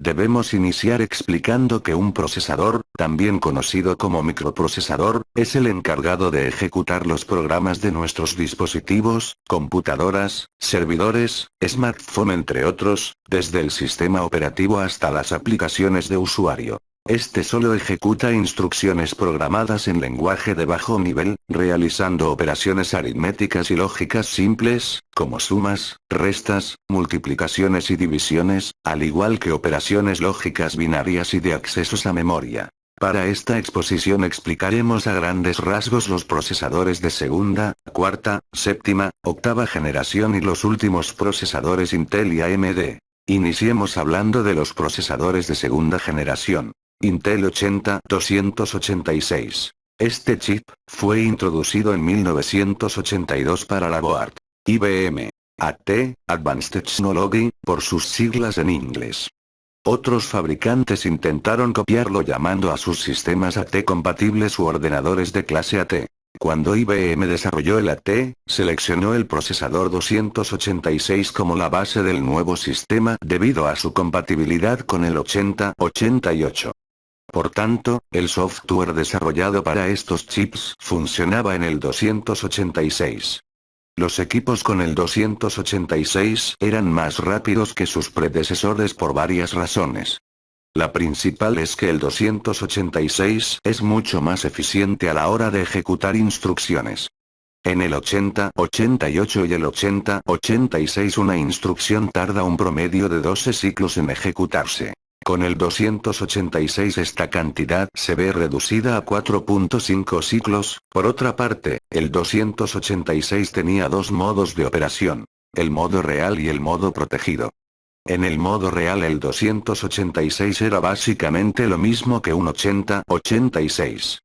Debemos iniciar explicando que un procesador, también conocido como microprocesador, es el encargado de ejecutar los programas de nuestros dispositivos, computadoras, servidores, smartphone entre otros, desde el sistema operativo hasta las aplicaciones de usuario. Este solo ejecuta instrucciones programadas en lenguaje de bajo nivel, realizando operaciones aritméticas y lógicas simples, como sumas, restas, multiplicaciones y divisiones, al igual que operaciones lógicas binarias y de accesos a memoria. Para esta exposición explicaremos a grandes rasgos los procesadores de segunda, cuarta, séptima, octava generación y los últimos procesadores Intel y AMD. Iniciemos hablando de los procesadores de segunda generación. Intel 80-286. Este chip fue introducido en 1982 para la Board IBM AT, Advanced Technology, por sus siglas en inglés. Otros fabricantes intentaron copiarlo llamando a sus sistemas AT compatibles u ordenadores de clase AT. Cuando IBM desarrolló el AT, seleccionó el procesador 286 como la base del nuevo sistema debido a su compatibilidad con el 80-88. Por tanto, el software desarrollado para estos chips funcionaba en el 286. Los equipos con el 286 eran más rápidos que sus predecesores por varias razones. La principal es que el 286 es mucho más eficiente a la hora de ejecutar instrucciones. En el 80-88 y el 80-86 una instrucción tarda un promedio de 12 ciclos en ejecutarse. Con el 286 esta cantidad se ve reducida a 4.5 ciclos. Por otra parte, el 286 tenía dos modos de operación: el modo real y el modo protegido. En el modo real el 286 era básicamente lo mismo que un 80-86.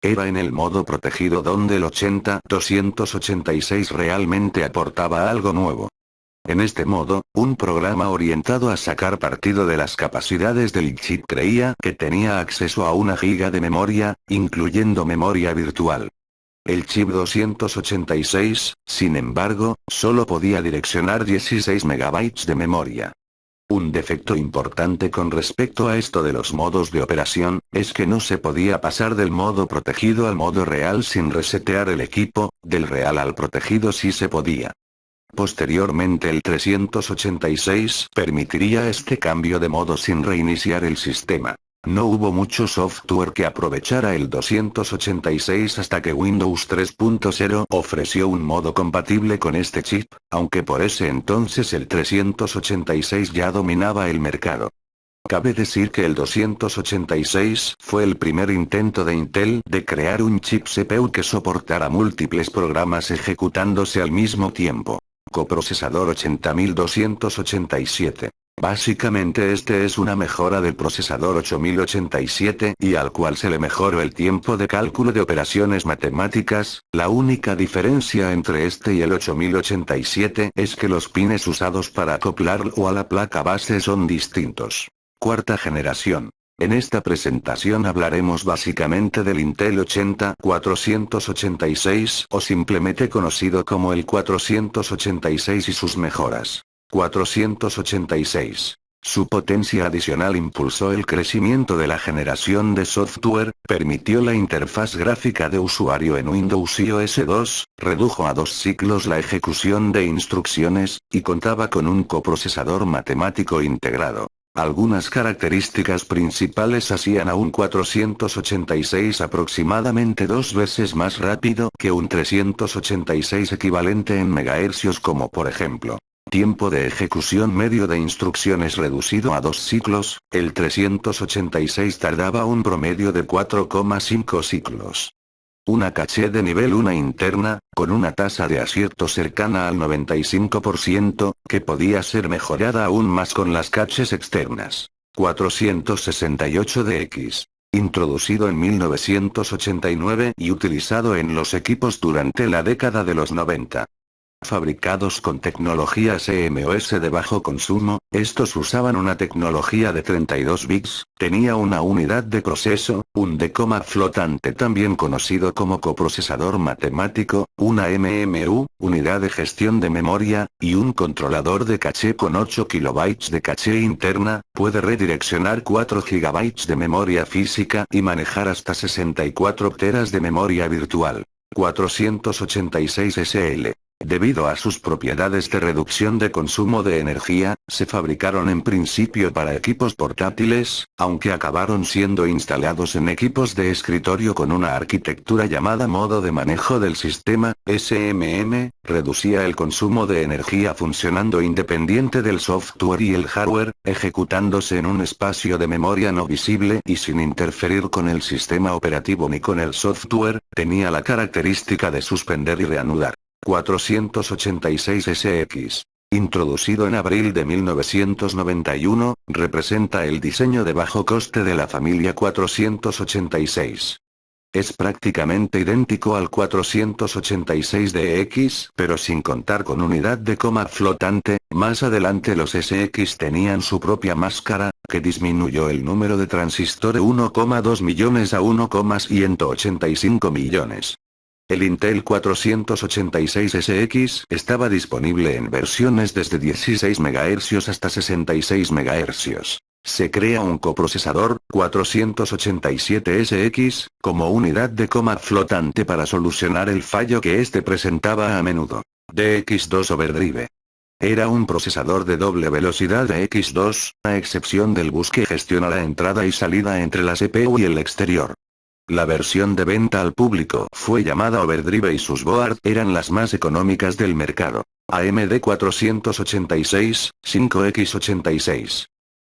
Era en el modo protegido donde el 80-286 realmente aportaba algo nuevo. En este modo, un programa orientado a sacar partido de las capacidades del chip creía que tenía acceso a 1 giga de memoria, incluyendo memoria virtual. El chip 286, sin embargo, solo podía direccionar 16 megabytes de memoria. Un defecto importante con respecto a esto de los modos de operación, es que no se podía pasar del modo protegido al modo real sin resetear el equipo. Del real al protegido sí se podía. Posteriormente el 386 permitiría este cambio de modo sin reiniciar el sistema. No hubo mucho software que aprovechara el 286 hasta que Windows 3.0 ofreció un modo compatible con este chip, aunque por ese entonces el 386 ya dominaba el mercado. Cabe decir que el 286 fue el primer intento de Intel de crear un chip CPU que soportara múltiples programas ejecutándose al mismo tiempo. Coprocesador 80287. Básicamente este es una mejora del procesador 8087 y al cual se le mejoró el tiempo de cálculo de operaciones matemáticas. La única diferencia entre este y el 8087 es que los pines usados para acoplarlo a la placa base son distintos. Cuarta generación. En esta presentación hablaremos básicamente del Intel 80-486 o simplemente conocido como el 486 y sus mejoras. 486. Su potencia adicional impulsó el crecimiento de la generación de software, permitió la interfaz gráfica de usuario en Windows y OS 2, redujo a 2 ciclos la ejecución de instrucciones, y contaba con un coprocesador matemático integrado. Algunas características principales hacían a un 486 aproximadamente 2 veces más rápido que un 386 equivalente en megahercios, como por ejemplo, tiempo de ejecución medio de instrucciones reducido a 2 ciclos, el 386 tardaba un promedio de 4,5 ciclos. Una caché de nivel 1 interna, con una tasa de acierto cercana al 95%, que podía ser mejorada aún más con las caches externas. 468DX. Introducido en 1989 y utilizado en los equipos durante la década de los 90. Fabricados con tecnología CMOS de bajo consumo, estos usaban una tecnología de 32 bits, tenía una unidad de proceso, un DCOMA flotante también conocido como coprocesador matemático, una MMU, unidad de gestión de memoria, y un controlador de caché con 8 kilobytes de caché interna, puede redireccionar 4 gigabytes de memoria física y manejar hasta 64 teras de memoria virtual. 486 SL. Debido a sus propiedades de reducción de consumo de energía, se fabricaron en principio para equipos portátiles, aunque acabaron siendo instalados en equipos de escritorio con una arquitectura llamada modo de manejo del sistema, SMM, reducía el consumo de energía funcionando independiente del software y el hardware, ejecutándose en un espacio de memoria no visible y sin interferir con el sistema operativo ni con el software, tenía la característica de suspender y reanudar. 486SX. Introducido en abril de 1991, representa el diseño de bajo coste de la familia 486. Es prácticamente idéntico al 486DX, pero sin contar con unidad de coma flotante. Más adelante los SX tenían su propia máscara, que disminuyó el número de transistores 1,2 millones a 1,185 millones. El Intel 486SX estaba disponible en versiones desde 16 MHz hasta 66 MHz. Se crea un coprocesador, 487SX, como unidad de coma flotante para solucionar el fallo que este presentaba a menudo. DX2 Overdrive. Era un procesador de doble velocidad de X2, a excepción del bus que gestiona la entrada y salida entre la CPU y el exterior. La versión de venta al público fue llamada Overdrive y sus board eran las más económicas del mercado. AMD 486, 5X86.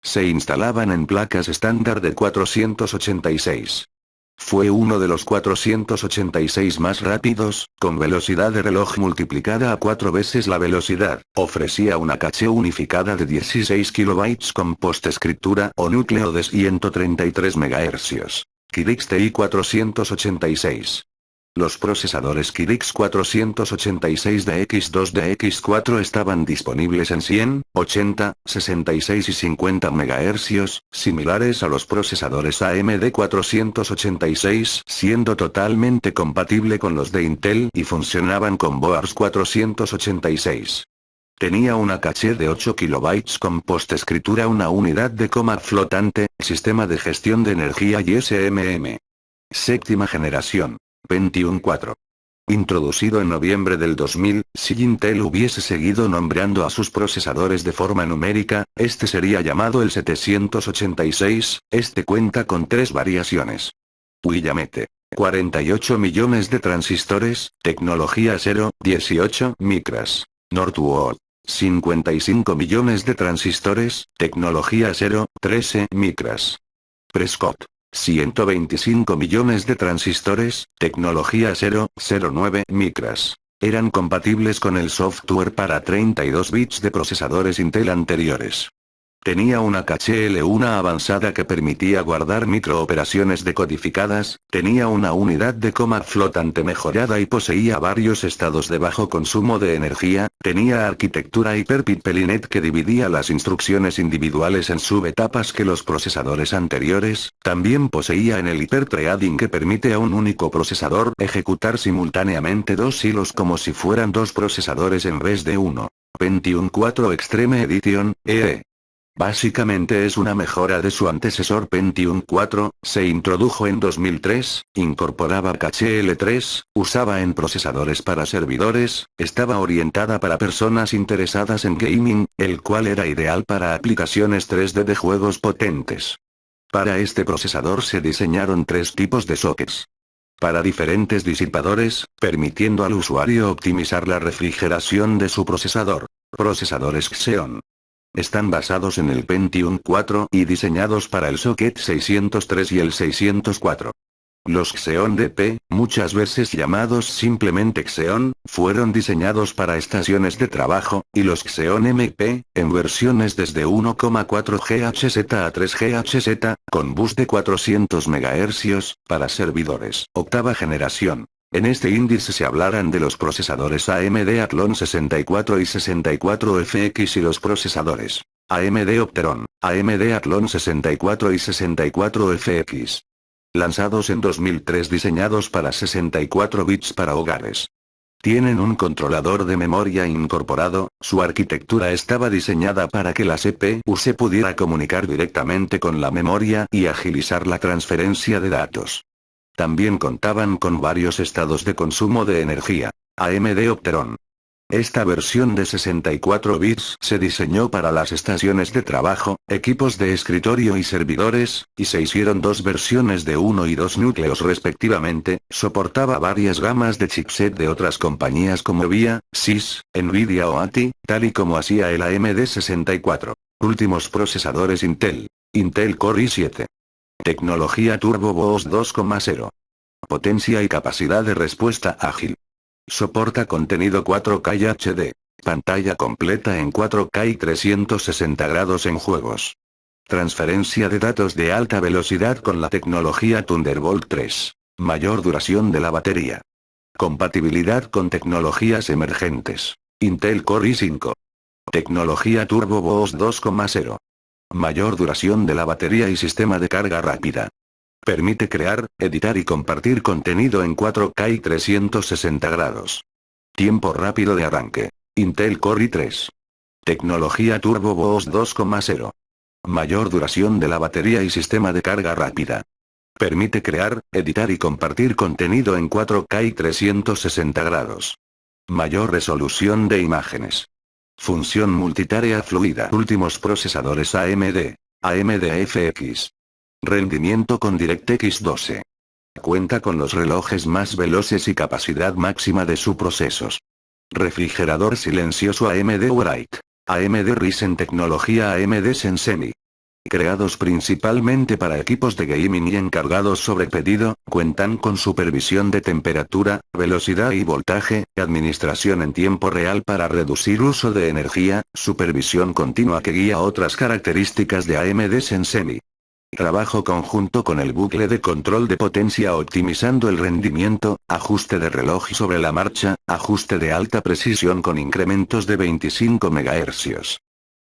Se instalaban en placas estándar de 486. Fue uno de los 486 más rápidos, con velocidad de reloj multiplicada a 4 veces la velocidad. Ofrecía una caché unificada de 16 kilobytes con postescritura o núcleo de 133 MHz. Kyrix TI 486. Los procesadores Kyrix 486 de X2 de X4 estaban disponibles en 100, 80, 66 y 50 MHz, similares a los procesadores AMD 486, siendo totalmente compatible con los de Intel y funcionaban con boards 486. Tenía una caché de 8 kilobytes con postescritura, una unidad de coma flotante, sistema de gestión de energía y SMM. Séptima generación. Pentium 4. Introducido en noviembre del 2000, si Intel hubiese seguido nombrando a sus procesadores de forma numérica, este sería llamado el 786, este cuenta con 3 variaciones. Willamette. 48 millones de transistores, tecnología 0, 18 micras. Northwood. 55 millones de transistores, tecnología 0, 13 micras. Prescott. 125 millones de transistores, tecnología 0, 09 micras. Eran compatibles con el software para 32 bits de procesadores Intel anteriores. Tenía una caché L1 avanzada que permitía guardar microoperaciones decodificadas, tenía una unidad de coma flotante mejorada y poseía varios estados de bajo consumo de energía, tenía arquitectura hiperpipelinet que dividía las instrucciones individuales en subetapas que los procesadores anteriores, también poseía en el hiperthreading que permite a un único procesador ejecutar simultáneamente 2 hilos como si fueran 2 procesadores en vez de uno. Pentium 4 Extreme Edition, EE. Básicamente es una mejora de su antecesor Pentium 4, se introdujo en 2003, incorporaba caché L3, usaba en procesadores para servidores, estaba orientada para personas interesadas en gaming, el cual era ideal para aplicaciones 3D de juegos potentes. Para este procesador se diseñaron 3 tipos de sockets. Para diferentes disipadores, permitiendo al usuario optimizar la refrigeración de su procesador. Procesadores Xeon. Están basados en el Pentium 4 y diseñados para el socket 603 y el 604. Los Xeon DP, muchas veces llamados simplemente Xeon, fueron diseñados para estaciones de trabajo, y los Xeon MP, en versiones desde 1,4 GHz a 3 GHz, con bus de 400 MHz, para servidores. Octava generación. En este índice se hablarán de los procesadores AMD Athlon 64 y 64FX y los procesadores AMD Opteron, AMD Athlon 64 y 64FX. Lanzados en 2003, diseñados para 64 bits para hogares. Tienen un controlador de memoria incorporado, su arquitectura estaba diseñada para que la CPU se pudiera comunicar directamente con la memoria y agilizar la transferencia de datos. También contaban con varios estados de consumo de energía. AMD Opteron. Esta versión de 64 bits se diseñó para las estaciones de trabajo, equipos de escritorio y servidores, y se hicieron dos versiones de 1 y 2 núcleos respectivamente. Soportaba varias gamas de chipset de otras compañías como VIA, SIS, Nvidia o ATI, tal y como hacía el AMD 64. Últimos procesadores Intel. Intel Core i7. Tecnología Turbo Boost 2.0. Potencia y capacidad de respuesta ágil. Soporta contenido 4K y HD. Pantalla completa en 4K y 360 grados en juegos. Transferencia de datos de alta velocidad con la tecnología Thunderbolt 3. Mayor duración de la batería. Compatibilidad con tecnologías emergentes. Intel Core i5. Tecnología Turbo Boost 2.0. Mayor duración de la batería y sistema de carga rápida. Permite crear, editar y compartir contenido en 4K y 360 grados. Tiempo rápido de arranque. Intel Core i3. Tecnología Turbo Boost 2.0. Mayor duración de la batería y sistema de carga rápida. Permite crear, editar y compartir contenido en 4K y 360 grados. Mayor resolución de imágenes. Función multitarea fluida. Últimos procesadores AMD. AMD FX. Rendimiento con DirectX 12. Cuenta con los relojes más veloces y capacidad máxima de sus procesos. Refrigerador silencioso AMD Bright. AMD Ryzen tecnología AMD Sensemi. Creados principalmente para equipos de gaming y encargados sobre pedido, cuentan con supervisión de temperatura, velocidad y voltaje, administración en tiempo real para reducir uso de energía, supervisión continua que guía otras características de AMD Sensemi. Trabajo conjunto con el bucle de control de potencia optimizando el rendimiento, ajuste de reloj sobre la marcha, ajuste de alta precisión con incrementos de 25 MHz.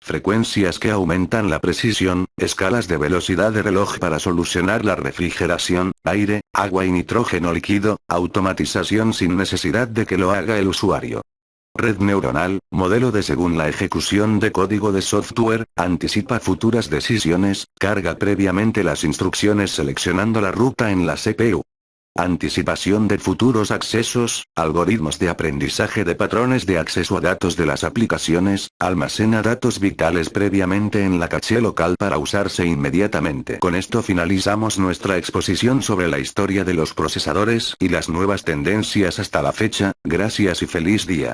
Frecuencias que aumentan la precisión, escalas de velocidad de reloj para solucionar la refrigeración, aire, agua y nitrógeno líquido, automatización sin necesidad de que lo haga el usuario. Red neuronal, modelo de según la ejecución de código de software, anticipa futuras decisiones, carga previamente las instrucciones seleccionando la ruta en la CPU. Anticipación de futuros accesos, algoritmos de aprendizaje de patrones de acceso a datos de las aplicaciones, almacena datos vitales previamente en la caché local para usarse inmediatamente. Con esto finalizamos nuestra exposición sobre la historia de los procesadores y las nuevas tendencias hasta la fecha. Gracias y feliz día.